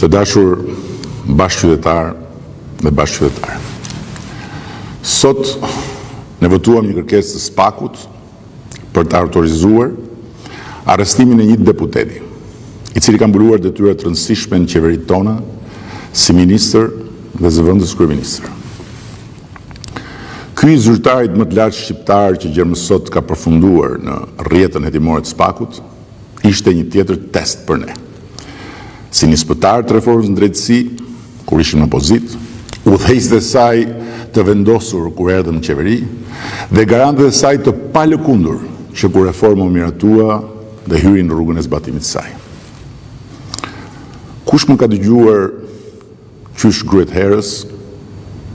Të dashur bashkëqytetar dhe bashkëqytetare. Sot ne votuam një kërkesë të SPAK-ut për të autorizuar arrestimin e një deputeti, i cili ka mbuluar detyra të rëndësishme në qeveritë tona si ministër dhe zëvendës kryeministër. Ky i zyrtarit më të lartë shqiptar që gjermësot ka përfunduar në rrjetën hetimore të SPAK-ut ishte një tjetër test për ne. Si një spëtar të reformës në drejtësi, kur ishim në opozitë, udhëheqësit e saj të vendosur kur erdhëm në qeveri, dhe garantët e saj të palëkundur që kur reforma u miratua dhe hyri në rrugën e zbatimit të saj. Kush më ka dëgjuar qysh Gruet Herës,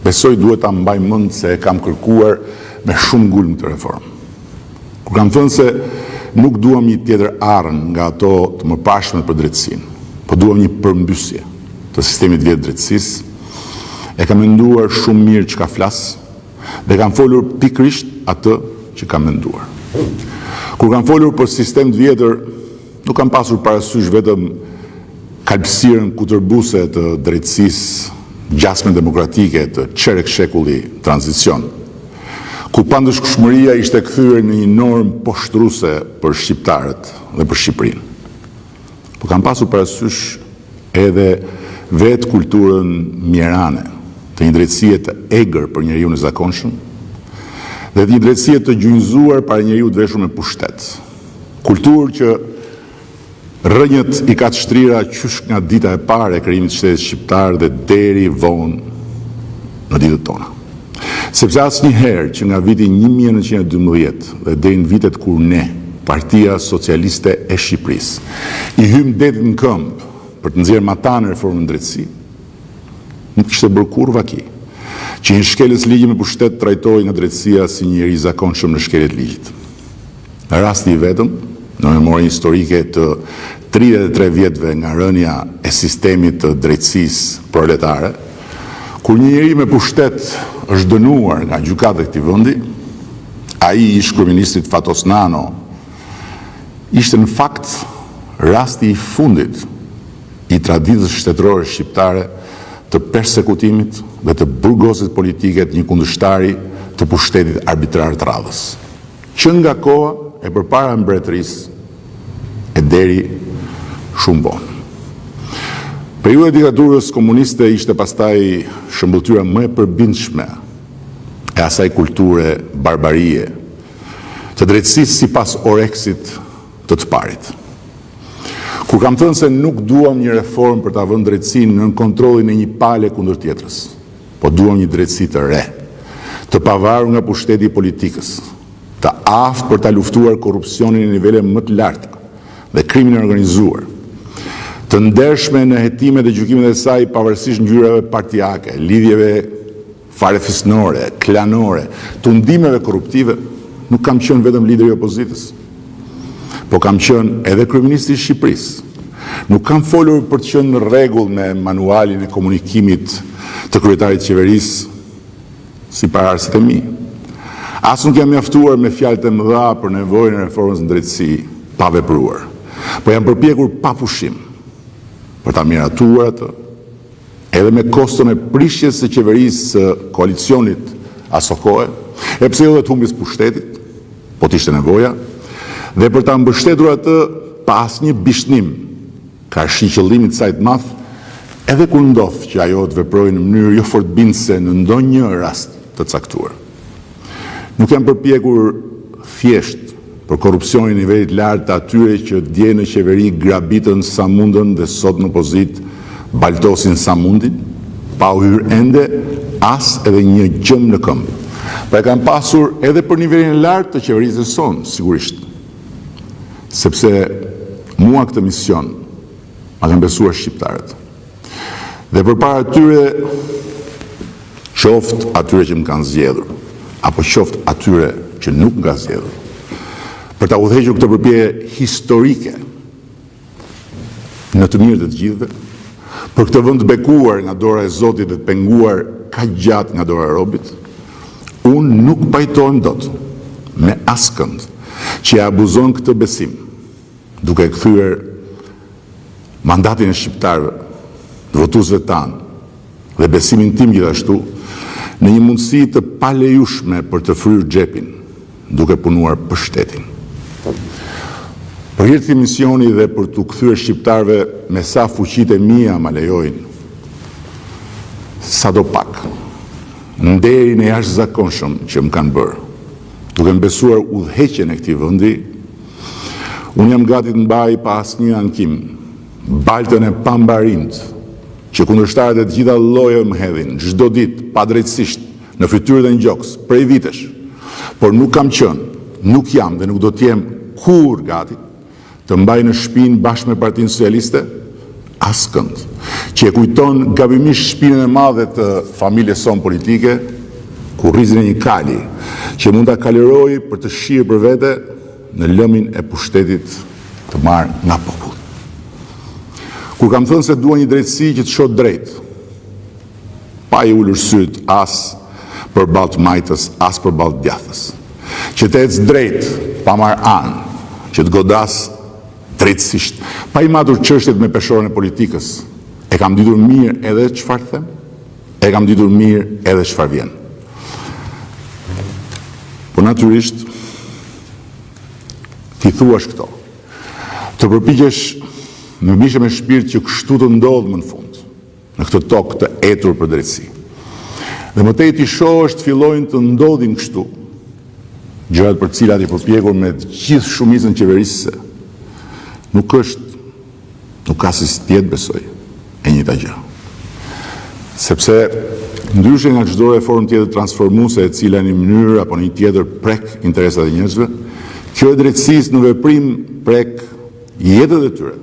besoj duhet ta mbaj mend se e kam kërkuar me shumë ngulm të reformë. Kur kam thënë se nuk duam një tjetër arën nga ato të mëparshme për drejtësinë, po duam një përmbysje të sistemit vjetë drejtësisë, e kam menduar shumë mirë që ka flasë dhe kam folur pikrisht atë që kam menduar. Kur kam folur për sistem të vjetër, nuk kam pasur parasysh vetëm kalpsirën kutërbuse të drejtësisë, gjasme demokratike të çerek shekulli tranzicion, ku pandëshkueshmëria ishte kthyer në një normë poshtruese për shqiptarët dhe për Shqipërinë. Po kam pasur parasysh edhe vetë kulturën mjerane të një drejtësie të egër për njeriu në zakonshëm dhe një drejtësie të gjunjëzuar para njeriu të veshur me pushtet. Kulturë që rrënjët i ka të shtrira qysh nga dita e parë e krijimit të shtetit shqiptar dhe deri vonë në ditët tona. Sepse asnjëherë që nga viti 1912 dhe deri në vitet kur ne, Partia Socialiste e Shqipërisë, i hym detit në këmbë për të nxjerrë matane reformën në drejtësi, nuk kishte bërë kurrë vaki që një shkelës ligji me pushtet trajtohej nga drejtësia si një njerëz i zakonshëm në shkeljet ligjit. Në rasti i vetëm, në memorie historike të 33 vjetëve nga rënja e sistemit të drejtësisë proletare, kur një njeri me pushtet është dënuar nga gjykata e këtij vendi, ai ish kryeministrit Fatos Nano ishte në fakt rasti i fundit i traditës shtetërore shqiptare të persekutimit dhe të burgosjes politike të një kundërshtari të pushtetit arbitrar të radhës, që nga koha e përpara mbretërisë e deri shumë vonë. Periudha e diktaturës komuniste ishte pastaj shëmbulltyra më e përbindshme e asaj kulture barbarie të drejtësisë sipas Oreksit të parit. Kur kam thënë se nuk duam një reformë për ta vënë drejtësinë nën kontrollin e një pale kundër tjetrës, po duam një drejtësi të re, të pavarur nga pushteti i politikës, të aftë për ta luftuar korrupsionin në nivele më të larta dhe krimin e organizuar, të ndershme në hetimet dhe gjykimet e saj pavarësisht ngjyrave partijake, lidhjeve farefisnore, klanore, të ndimeve korruptive. Nuk kam qenë vetëm lideri i opozitës, po kam qenë edhe kryeministri i Shqipërisë. Nuk kam folur për të qenë në rregull me manualin e komunikimit të kryetarit të qeverisë si pararësit e mi. As nuk jam mjaftuar me fjalët e mëdha për nevojën e reformës në drejtësi pa vepruar, po jam përpjekur pa pushim për ta miratuar atë, edhe me koston e prishjes së qeverisë së koalicionit aso kohe, e pse jo dhe të humbjes pushtetit, po t'ishte nevoja, dhe për ta mbështetur atë pa asnjë bishnim, karshi qëllimit saj të madh, edhe kur ndodh që ajo të veprojë në mënyrë jo fortbindëse në ndonjë rast të caktuar. Nuk jam përpjekur thjesht për korrupsionin në nivelit lartë të atyre që dje në qeveri grabitën sa mundën dhe sot në opozitë baltosin sa mundin, pa u hyrë ende as edhe një gjëm në këmbë. Pa e kam pasur edhe për nivelin e lartë të qeverisë sonë, sigurisht. Sepse mua këtë mision ma kanë besuar shqiptarët. Dhe përpara atyre, qoftë atyre që më kanë zgjedhur, apo qoftë atyre që nuk më kanë zgjedhur, për ta udhëhequr këtë përpjekje historike në të mirë të të gjithëve, për këtë vend të bekuar nga dora e Zotit dhe të penguar kaq gjatë nga dora e robit, unë nuk pajtohem dot me askënd që e abuzon këtë besim, duke kthyer mandatin e shqiptarëve votuesve tanë dhe besimin tim gjithashtu në një mundësi të palejushme për të fryrë xhepin, duke punuar për shtetin. Për hir të misioni dhe për t'u kthyer shqiptarëve me sa fuqitë e mia ma lejojnë, sadopak, nderin e jashtëzakonshëm që më kanë bërë, duke besuar udhëheqjen e këtij vendi, unë jam gati të mbaj pa asnjë ankim baltën e pambarimt që kundërshtarët e të gjitha llojeve më hedhin çdo ditë padrejtësisht në fytyrë dhe në gjoks prej vitesh, por nuk kam qenë, nuk jam dhe nuk do të jem kur gati të mbaj në shpinë bashkë me Partinë Socialiste askënd, që e kujton gabimisht shpinën e madhe të familjes sonë politike, kurrizin e një kali që mund ta kalëroj për të shirë për vete në lëmin e pushtetit të marrë nga populli. Kur kam thënë se dua një drejtësi që të shoh drejt, pa i ulur syt as përballë të majtës, as përballë djathës, që të ecë drejt, pa marrë anë, që të godas drejtësisht, pa i matur çështjet me peshorën e politikës. E kam ditur mirë edhe çfarë them, e kam ditur mirë edhe çfarë vjen. Por natyrisht, ti thuash këto, të përpiqesh me mishe me shpirt që kështu të ndodhë më në fund, në këtë tokë të etur për drejtësi. Dhe më tej ti shohësh të fillojnë të ndodhin kështu, gjërat për cilat i përpjekur me të gjithë shumicën qeverisëse, nuk ka si tjetë besoj e njëjta gjë. Sepse ndryshe nga çdo reformë tjetër transformuese e cila në një mënyrë apo në një tjetër prek interesat e njerëzve, kjo e drejtësisë në veprim prek jetët e tyre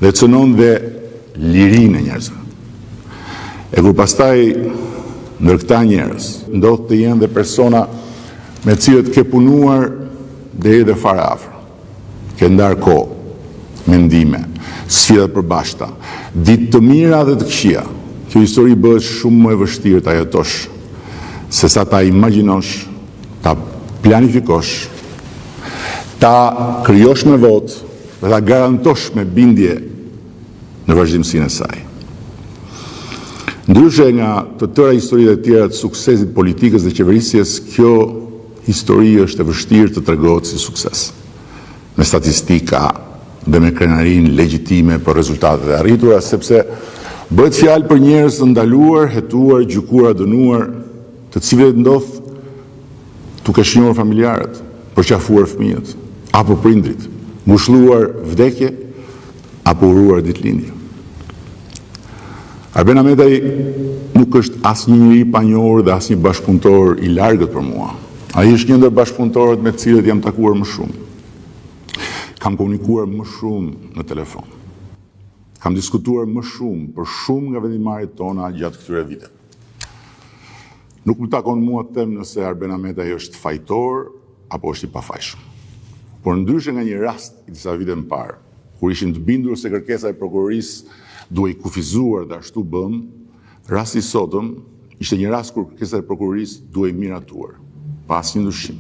dhe cënon dhe lirinë e njerëzve. E kur pastaj ndër këta njerëz ndodh të jenë dhe persona me cilët ke punuar deri dhe fare afër, ke ndarë kohë, mendime, sfida të përbashkëta, ditë të mira dhe të këqija, kjo histori bëhet shumë më e vështirë ta jetosh, se sa ta imagjinosh, ta planifikosh, ta krijosh me votë dhe ta garantosh me bindje në vazhdimsinë e saj. Ndryshe nga të tëra historitë e tjera të suksesit politikës dhe qeverisjes, kjo histori është e vështirë të tregohet si sukses, me statistika dhe me krenarin legjitime për rezultatet e arritura, sepse bëhet fjalë për njerëz të ndaluar, hetuar, gjykuar, dënuar, të cilëve ndodh duke shnjur familjarët, përqafuar fëmijët, apo prindrit, ngushëlluar vdekje, apo uruar ditëlindje. Arben Ahmetaj nuk është asnjë njeri pa njohur dhe asnjë bashkëpunëtor i largët për mua. Ai është një ndër bashkëpunëtorët me të cilët jam takuar më shumë. Kam komunikuar më shumë në telefon. Kam diskutuar më shumë për shumë nga vendimarrjet tona gjatë këtyre viteve. Nuk më takon mua të them nëse Arben Ahmetaj është fajtor apo është i pafajshëm. Por ndryshe nga një rast i disa vite më parë, kur ishin të bindur se kërkesa e prokurorisë duhej kufizuar dhe ashtu bëm, rasti i sotëm ishte një rast kur kërkesa e prokurorisë duhej miratuar, pa asnjë ndryshim.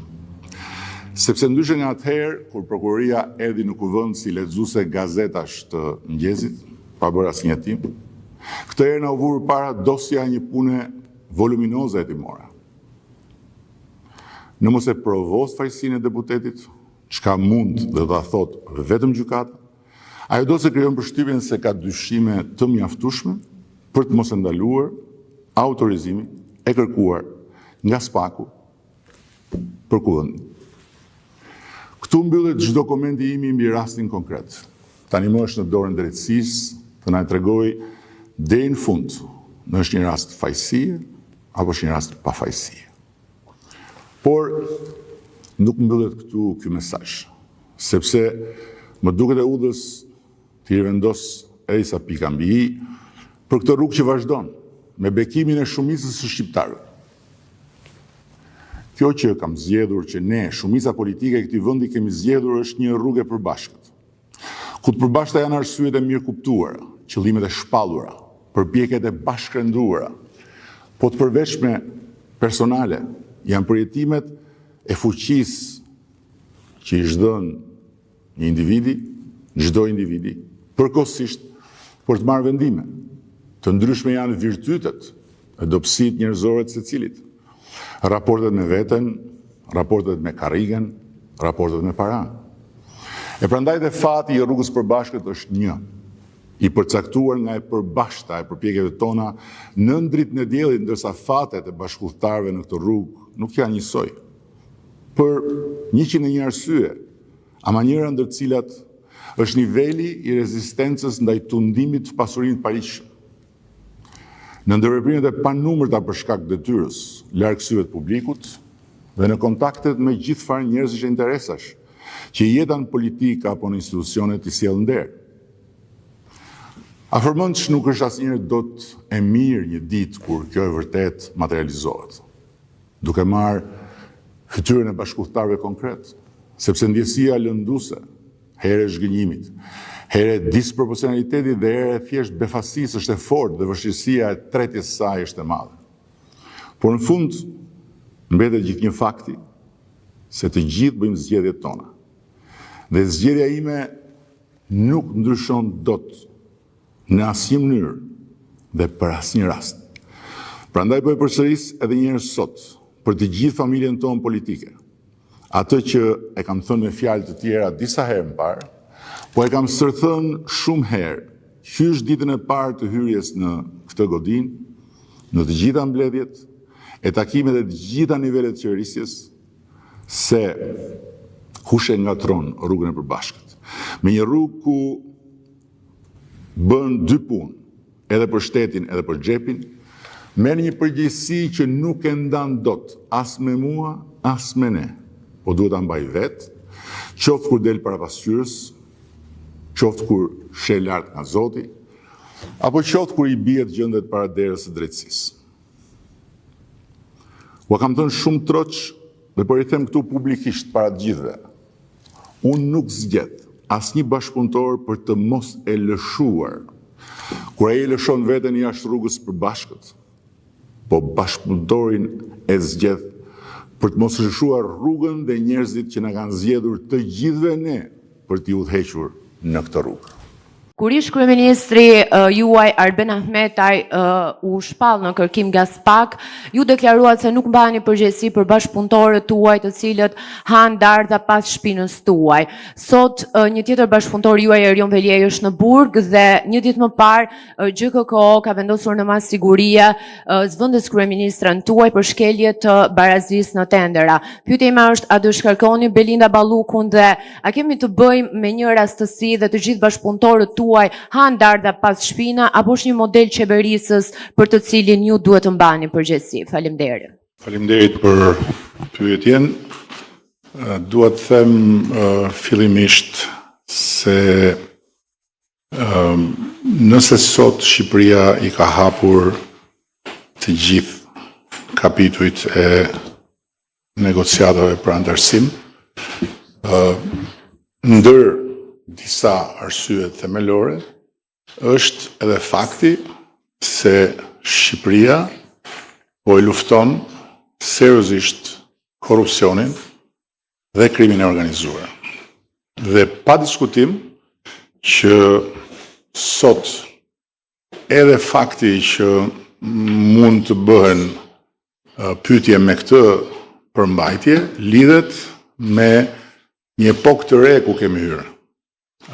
Sepse ndryshe nga atëherë, kur prokuroria erdhi në kuvend si lexuese gazetash të mëngjesit, pa bërë asnjë hetim, këtë herë na u vur para dosja një pune voluminoze hetimore. Në mos e provos fajësinë e deputetit, çka mund dhe ta thot vetëm gjykata, ajo do të krijon përshtypjen se ka dyshime të mjaftueshme për të mos e ndaluar autorizimin e kërkuar nga SPAK-u për kuvendin. Këtu mbyllet çdo komenti im mbi rastin konkret. Tani më është në dorën e drejtësisë të na tregojë deri në fund, në është një rast fajësie apo është një rast pafajësie. Por nuk mbyllet këtu ky mesazh, sepse më duket e udhës të rivendos edhe sa pika mbi i për këtë rrugë që vazhdon me bekimin e shumicës së shqiptarëve. Kjo që kam zgjedhur që ne, shumica politike e këtij vendi kemi zgjedhur është një rrugë e përbashkët. Ku të përbashkëta janë arsyet e mirë kuptuara, qëllimet e shpallura, përpjekjet e bashkëndruara, po të përveçme personale janë përjetimet e fuqisë që i zhdën një individi, çdo individi, përkohësisht për të marrë vendime, Të ndryshme janë virtytet e dobësitë njerëzore të secilit. Raportet me veten, raportet me karrigen, raportet me paranë. E prandaj dhe fati i rrugës përbashkët është një, i përcaktuar nga e përbashkëta e përpjekjeve tona në dritën e diellit, ndërsa fatet e bashkëpunëtarëve në këtë rrugë nuk janë njësoj. Për 101 arsye, ama njëra ndër të cilat është niveli i rezistencës ndaj tundimit të pasurinë të pariqshme. Në ndërveprimet e panumërta për shkak të detyrës, larg syve të publikut dhe në kontaktet me gjithë farë njerëzish e interesash, që jeta në politikë apo në institucionet i sjellë nder. Afërmend që nuk është asnjëherë dot e mirë një ditë kur kjo e vërtet materializohet, duke marrë fytyrën e bashkëpunëtarëve konkret, sepse ndjesia lënduese, herë e zhgënjimit, herë e disproporcionalitetit dhe herë e thjesht befasisë është e fortë dhe vështirësia e tretjes së saj është e madhe. Por në fund mbetet gjithnjë fakti se të gjithë bëjmë zgjedhjet tona. Dhe zgjedhja ime nuk ndryshon dot në asnjë mënyrë dhe për asnjë rast. Prandaj po e përsëris edhe një herë sot për të gjithë familjen tonë politike. Atë që e kam thënë me fjalë të tjera disa herë më parë, po e kam sërthënë shumë herë, qysh ditën e parë të hyrjes në këtë godinë, në të gjitha mbledhjet, e takimet e të gjitha nivelet të qeverisjes, se kush e ngatron rrugën e përbashkët. Me një rrugë ku bën dy punë, edhe për shtetin, edhe për xhepin, merr një përgjegjësi që nuk e ndan dot, as me mua, as me ne, po duhet ta mbaj vetë, qoftë kur del para pasqyrës, qoftë kur sheh lart nga Zoti, apo qoftë kur i bie të gjendet para derës së drejtësisë. Ua kam thënë shumë troç dhe po i them këtu publikisht para të gjithëve. Unë nuk zgjedh asnjë bashkëpunëtor për të mos e lëshuar, kur ai e lëshon veten jashtë rrugës përbashkët, po bashkëpunëtorin e zgjedh për të mos lëshuar rrugën dhe njerëzit që na kanë zgjedhur të gjithëve ne për t'i udhëhequr në këtë rrugë. Kur ish kryeministri juaj Arben Ahmetaj u shpall në kërkim nga SPAK, ju deklaruat se nuk mbani përgjegjësi për bashkëpunëtorët tuaj të cilët han dardha pas shpinës tuaj. Sot një tjetër bashkëpunëtor juaj Erion Veliaj është në Burg dhe një ditë më parë GKKO ka vendosur në mas siguria zvendës kryeministrën tuaj për shkelje të barazisë në tendera. Pyetja ime është, a do shkarkoni Belinda Ballukun dhe a kemi të bëjmë me një rastësi dhe të gjithë bashkëpunëtorët tuaj han dardha pas shpina, apo është një model qeverisës për të cilin ju duhet të mbani përgjegjësi? Faleminderit. Faleminderit për pyetjen. Dua të them fillimisht se nëse sot Shqipëria i ka hapur të gjithë kapitujt e negociatave për antarësim, ndër disa arsye themelore, është edhe fakti se Shqipëria po e lufton seriozisht korrupsionin dhe krimin e organizuar. Dhe pa diskutim që sot edhe fakti që mund të bëhen pyetje me këtë përmbajtje lidhet me një epokë të re ku kemi hyrë.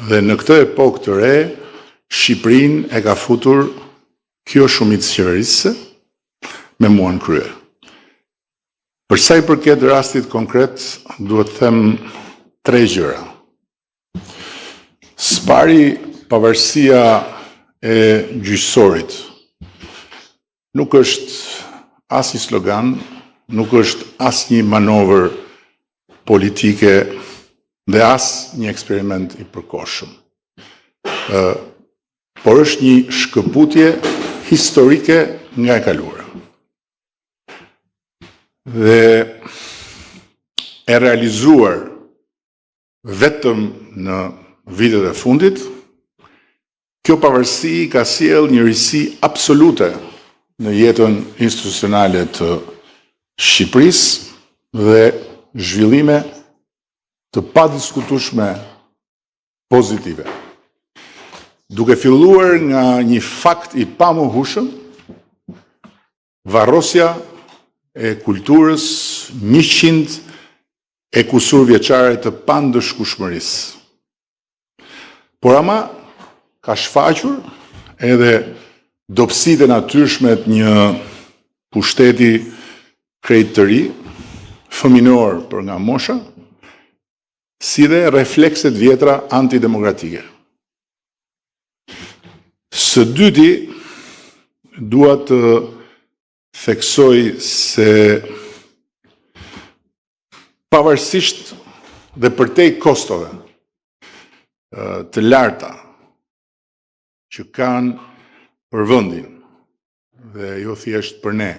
Dhe në këtë epokë të re, Shqipërinë e ka futur kjo shumicë qeverisëse me mua në krye. Për sa i përket rastit konkret, duhet të them 3 gjëra. Së pari, pavarësia e gjyqësorit nuk është as një slogan, nuk është as një manovër politike dhe as një eksperiment i përkohshëm. Por është një shkëputje historike nga e kaluara. Dhe e realizuar vetëm në vitet e fundit, kjo pavarësi ka sjell një risi absolute në jetën institucionale të Shqipërisë dhe zhvillime të padiskutueshme pozitive. duke filluar nga një fakt i pamohueshëm, varrosja e kulturës 100 e kusur vjeçare të pandëshkueshmërisë. Por ama ka shfaqur edhe dobësitë e natyrshme të një pushteti krejt të ri, fëminor për nga mosha, si dhe reflekset vjetra antidemokratike. Së dyti, dua të theksoj se pavarësisht dhe përtej kostove të larta që kanë për vendin dhe jo thjesht për ne,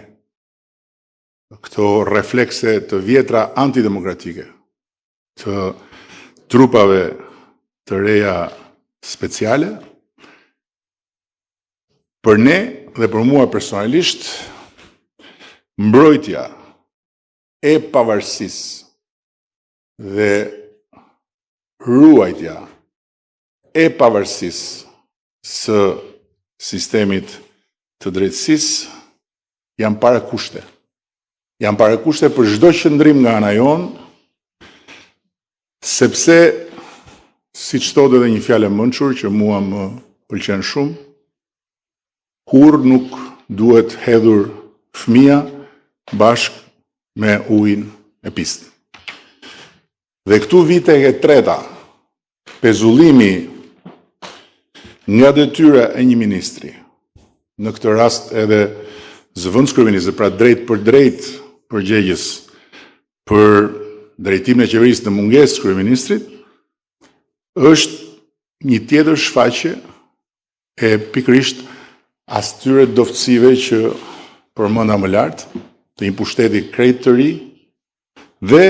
këto reflekse të vjetra antidemokratike, të trupave të reja speciale, për ne dhe për mua personalisht, mbrojtja e pavarësisë dhe ruajtja e pavarësisë së sistemit të drejtësisë janë parakushte. Janë parakushte për çdo qëndrim nga ana jonë, sepse, siç thotë edhe një fjalë e mençur që mua më pëlqen shumë, kur nuk duhet hedhur fëmia bashkë me ujin e pistën. Dhe këtu vite e treta, pezullimi nga detyra e një ministri, në këtë rast edhe zëvendës kryeministrit, pra drejt për drejt përgjegjës për drejtimin e qeverisë në mungesë kryeministrit, është një tjetër shfaqje e pikërisht astyre doftësive që përmenda më lart, të një pushteti krejt të ri dhe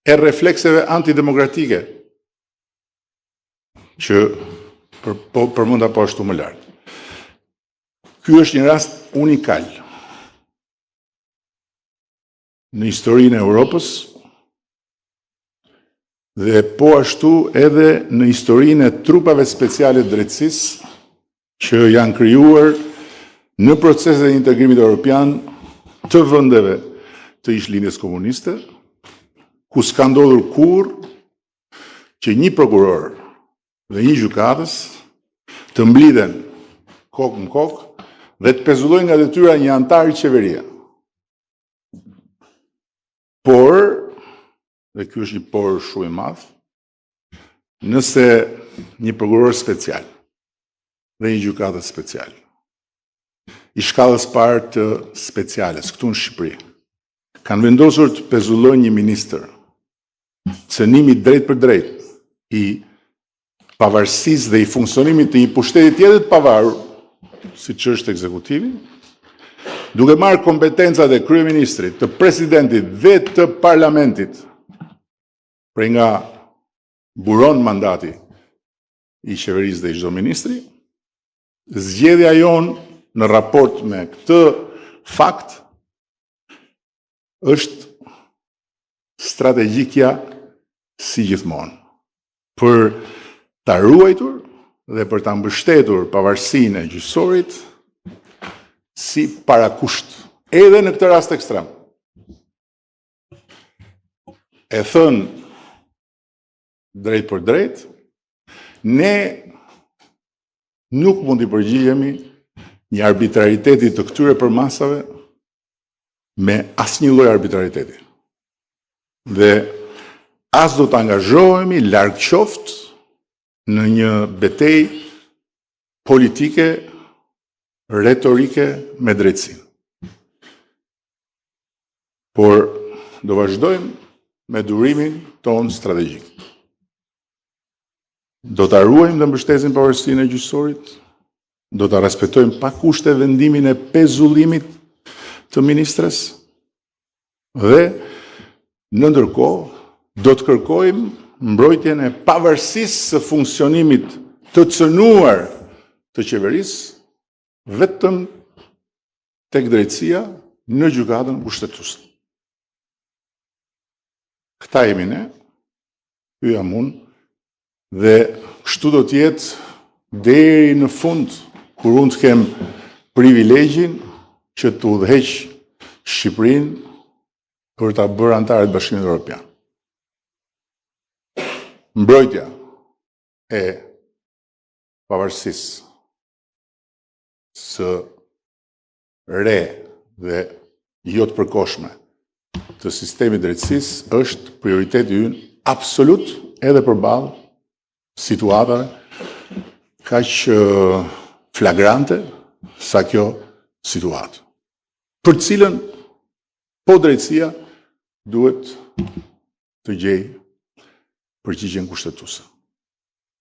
e reflekseve antidemokratike që përmenda po ashtu më lart. Ky është një rast unikal në historinë e Europës dhe po ashtu edhe në historinë e trupave speciale të drejtësisë që janë krijuar në proceset e integrimit evropian të vendeve të ish-lindjes komuniste, ku s'ka ndodhur kurrë që një prokuror dhe një gjykatës të mblidhen kokë në kokë dhe të pezullojnë nga detyra një antar i qeveria. Por, dhe ky është një por shumë i madh, nëse një prokuror special dhe një gjykatës special i shkallës parë të speciales këtu në Shqipëri kanë vendosur të pezullojnë një ministër cënimi drejt për drejt i pavarësisë dhe i funksionimit të një pushteti tjetër të pavarur, siç është ekzekutivi, duke marrë kompetencat e kryeministrit, të presidentit dhe të parlamentit, prej nga buron mandati i qeverisë dhe i çdo ministri, zgjedhja jonë në raport me këtë fakt është strategjikja si gjithmonë për ta ruajtur dhe për ta mbështetur pavarësinë e gjyqësorit si parakusht, edhe në këtë rast ekstrem. E thënë drejt për drejt, ne nuk mund t'i përgjigjemi një arbitrariteti të këtyre përmasave me asnjë lloj arbitrariteti. Dhe as do të angazhohemi larg qoftë në një betejë politike, retorike me drejtësinë. Por do vazhdojmë me durimin ton strategjik. Do ta ruajmë dhe mbështesim pavarësinë e gjyqësorit, do ta respektojmë pa kushte vendimin e pezullimit të ministres dhe në ndërkohë do të kërkojmë mbrojtjen e pavarësisë së funksionimit të cënuar të qeverisë vetëm tek drejtësia në gjykatën kushtetuese. Këta jemi ne, ky jam unë, dhe kështu do të jetë deri në fund, kur unë të kem privilegjin që të udhëheq Shqipërinë për ta bërë antare të Bashkimit Evropian. Mbrojtja e pavarësisë së re dhe jo të përkohshme të sistemit drejtësisë është prioriteti ynë absolut edhe përballë situatave kaq flagrante sa kjo situatë, për të cilën po drejtësia duhet të gjejë përgjigjen kushtetuese.